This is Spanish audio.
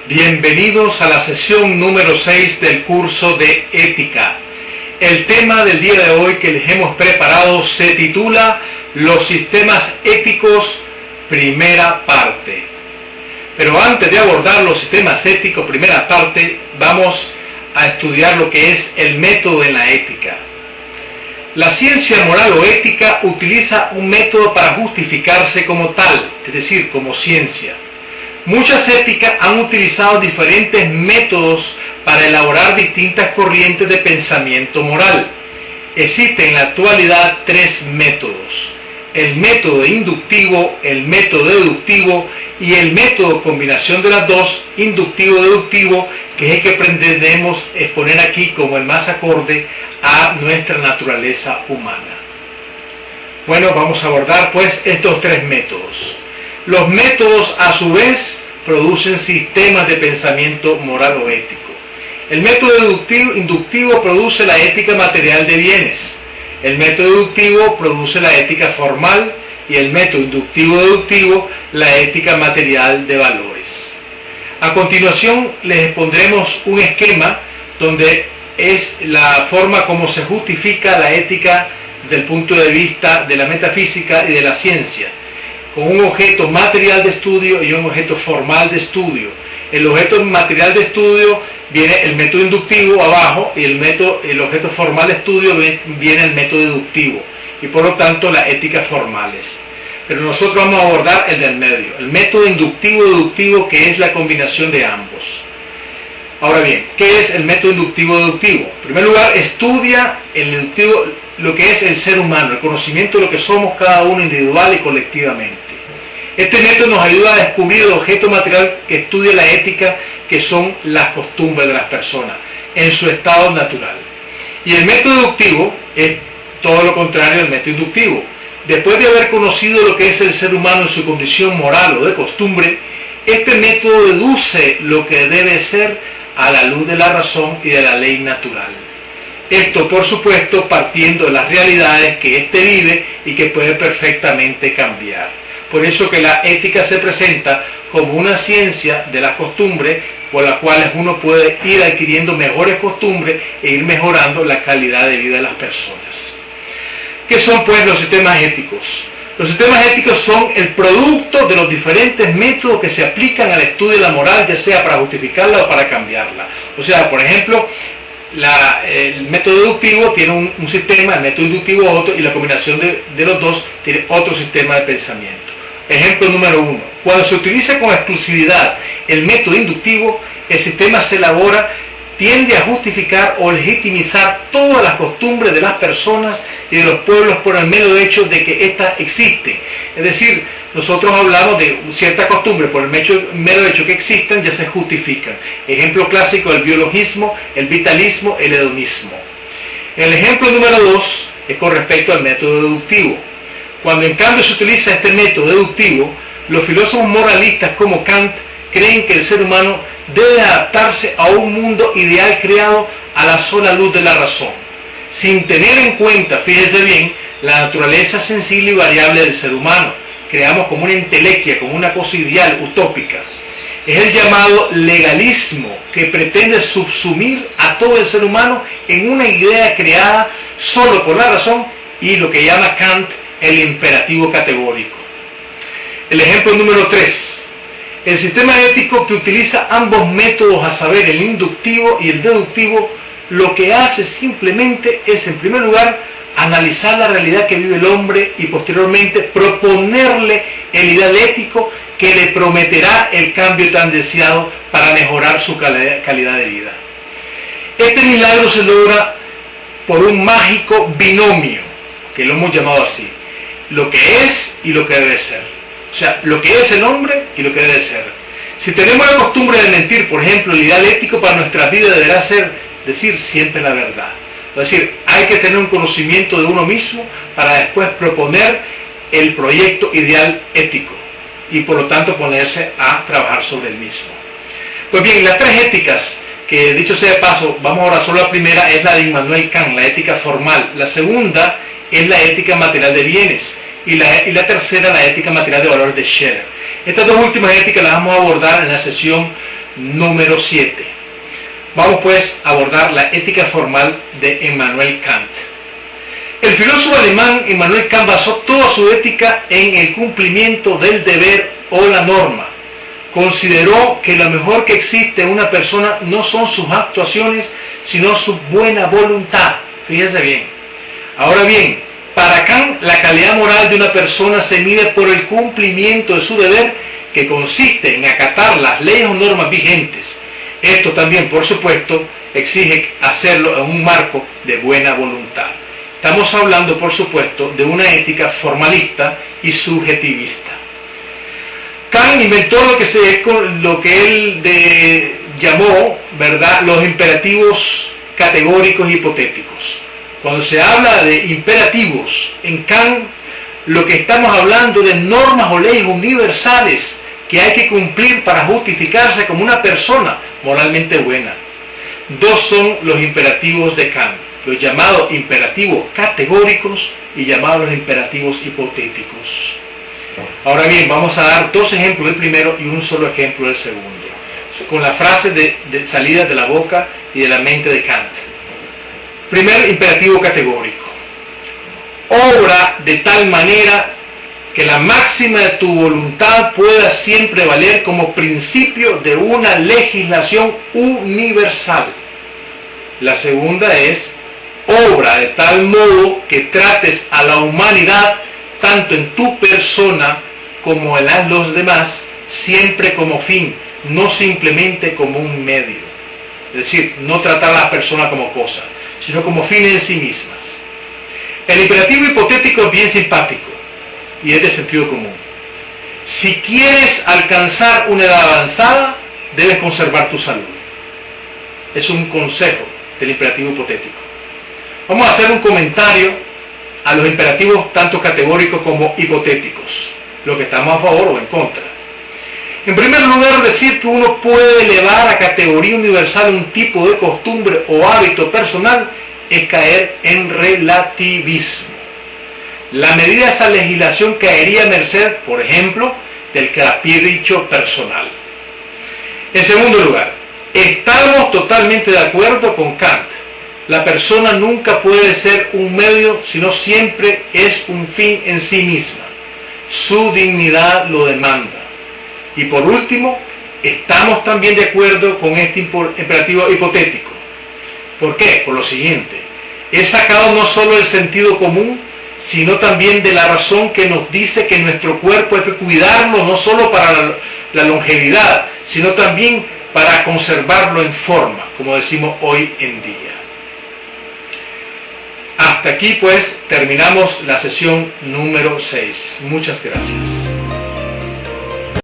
Bienvenidos a la sesión número 6 del curso de Ética. El tema del día de hoy que les hemos preparado se titula Los sistemas éticos, primera parte. Pero antes de abordar los sistemas éticos, primera parte, vamos a estudiar lo que es el método en la ética. La ciencia moral o ética utiliza un método para justificarse como tal, es decir, como ciencia. Muchas éticas han utilizado diferentes métodos para elaborar distintas corrientes de pensamiento moral. Existen en la actualidad tres métodos: el método inductivo, el método deductivo y el método combinación de las dos, inductivo-deductivo, que es el que pretendemos exponer aquí como el más acorde a nuestra naturaleza humana. Bueno, vamos a abordar pues estos tres métodos. Los métodos a su vez producen sistemas de pensamiento moral o ético. El método inductivo produce la ética material de bienes. El método deductivo produce la ética formal y el método inductivo-deductivo la ética material de valores. A continuación les expondremos un esquema donde es la forma como se justifica la ética desde el punto de vista de la metafísica y de la ciencia, con un objeto material de estudio y un objeto formal de estudio. El objeto material de estudio viene el método inductivo abajo y el objeto formal de estudio viene el método deductivo y por lo tanto las éticas formales. Pero nosotros vamos a abordar el del medio, el método inductivo-deductivo, que es la combinación de ambos. Ahora bien, ¿qué es el método inductivo-deductivo? En primer lugar, estudia el deductivo, lo que es el ser humano, el conocimiento de lo que somos cada uno individual y colectivamente. Este método nos ayuda a descubrir el objeto material que estudia la ética, que son las costumbres de las personas, en su estado natural. Y el método deductivo es todo lo contrario del método inductivo. Después de haber conocido lo que es el ser humano en su condición moral o de costumbre, este método deduce lo que debe ser a la luz de la razón y de la ley natural. Esto, por supuesto, partiendo de las realidades que éste vive y que puede perfectamente cambiar. Por eso que la ética se presenta como una ciencia de las costumbres, por las cuales uno puede ir adquiriendo mejores costumbres e ir mejorando la calidad de vida de las personas. ¿Qué son pues los sistemas éticos? Los sistemas éticos son el producto de los diferentes métodos que se aplican al estudio de la moral, ya sea para justificarla o para cambiarla. O sea, por ejemplo, el método deductivo tiene un sistema, el método inductivo otro, y la combinación de los dos tiene otro sistema de pensamiento. Ejemplo número 1. Cuando se utiliza con exclusividad el método inductivo, el sistema se elabora, tiende a justificar o legitimizar todas las costumbres de las personas y de los pueblos por el mero hecho de que éstas existen. Es decir, nosotros hablamos de cierta costumbre, por el mero hecho que existen, ya se justifican. Ejemplo clásico: el biologismo, el vitalismo, el hedonismo. El ejemplo número 2 es con respecto al método deductivo. Cuando en cambio se utiliza este método deductivo, los filósofos moralistas como Kant creen que el ser humano debe adaptarse a un mundo ideal creado a la sola luz de la razón, sin tener en cuenta, fíjese bien, la naturaleza sensible y variable del ser humano. Creamos como una entelequia, como una cosa ideal, utópica. Es el llamado legalismo, que pretende subsumir a todo el ser humano en una idea creada solo por la razón, y lo que llama Kant el imperativo categórico. El ejemplo número 3. El sistema ético que utiliza ambos métodos, a saber, el inductivo y el deductivo, lo que hace simplemente es, en primer lugar, analizar la realidad que vive el hombre y posteriormente proponerle el ideal ético que le prometerá el cambio tan deseado para mejorar su calidad de vida. Este milagro se logra por un mágico binomio, que lo hemos llamado así: lo que es y lo que debe ser. O sea, lo que es el hombre y lo que debe ser. Si tenemos la costumbre de mentir, por ejemplo, el ideal ético para nuestra vida deberá ser decir siempre la verdad. Es decir, hay que tener un conocimiento de uno mismo para después proponer el proyecto ideal ético y por lo tanto ponerse a trabajar sobre el mismo. Pues bien, las tres éticas, que dicho sea de paso, vamos ahora solo a la primera, es la de Immanuel Kant, la ética formal. La segunda es la ética material de bienes. Y la tercera, la ética material de valores de Scherer. Estas dos últimas éticas las vamos a abordar en la sesión número 7. Vamos pues a abordar la ética formal de Immanuel Kant. El filósofo alemán Immanuel Kant basó toda su ética en el cumplimiento del deber o la norma. Consideró que lo mejor que existe en una persona no son sus actuaciones, sino su buena voluntad. Fíjese bien. Ahora bien, para Kant, la calidad moral de una persona se mide por el cumplimiento de su deber, que consiste en acatar las leyes o normas vigentes. Esto también, por supuesto, exige hacerlo en un marco de buena voluntad. Estamos hablando, por supuesto, de una ética formalista y subjetivista. Kant inventó lo que él llamó, ¿verdad?, los imperativos categóricos hipotéticos. Cuando se habla de imperativos en Kant, lo que estamos hablando de normas o leyes universales que hay que cumplir para justificarse como una persona moralmente buena. Dos son los imperativos de Kant, los llamados imperativos categóricos y llamados los imperativos hipotéticos. Ahora bien, vamos a dar dos ejemplos del primero y un solo ejemplo del segundo, con la frase de salida de la boca y de la mente de Kant. Primer imperativo categórico: obra de tal manera que la máxima de tu voluntad pueda siempre valer como principio de una legislación universal. La segunda es: obra de tal modo que trates a la humanidad, tanto en tu persona como en los demás, siempre como fin, no simplemente como un medio. Es decir, no tratar a las personas como cosas, sino como fines en sí mismas. El imperativo hipotético es bien simpático y es de sentido común. Si quieres alcanzar una edad avanzada, debes conservar tu salud. Es un consejo del imperativo hipotético. Vamos a hacer un comentario a los imperativos tanto categóricos como hipotéticos, lo que estamos a favor o en contra. En primer lugar, decir que uno puede elevar a categoría universal un tipo de costumbre o hábito personal es caer en relativismo. La medida de esa legislación caería a merced, por ejemplo, del capricho personal. En segundo lugar, estamos totalmente de acuerdo con Kant. La persona nunca puede ser un medio, sino siempre es un fin en sí misma. Su dignidad lo demanda. Y por último, estamos también de acuerdo con este imperativo hipotético. ¿Por qué? Por lo siguiente: es sacado no solo del sentido común, sino también de la razón que nos dice que nuestro cuerpo hay que cuidarlo no solo para la longevidad, sino también para conservarlo en forma, como decimos hoy en día. Hasta aquí pues terminamos la sesión número 6. Muchas gracias.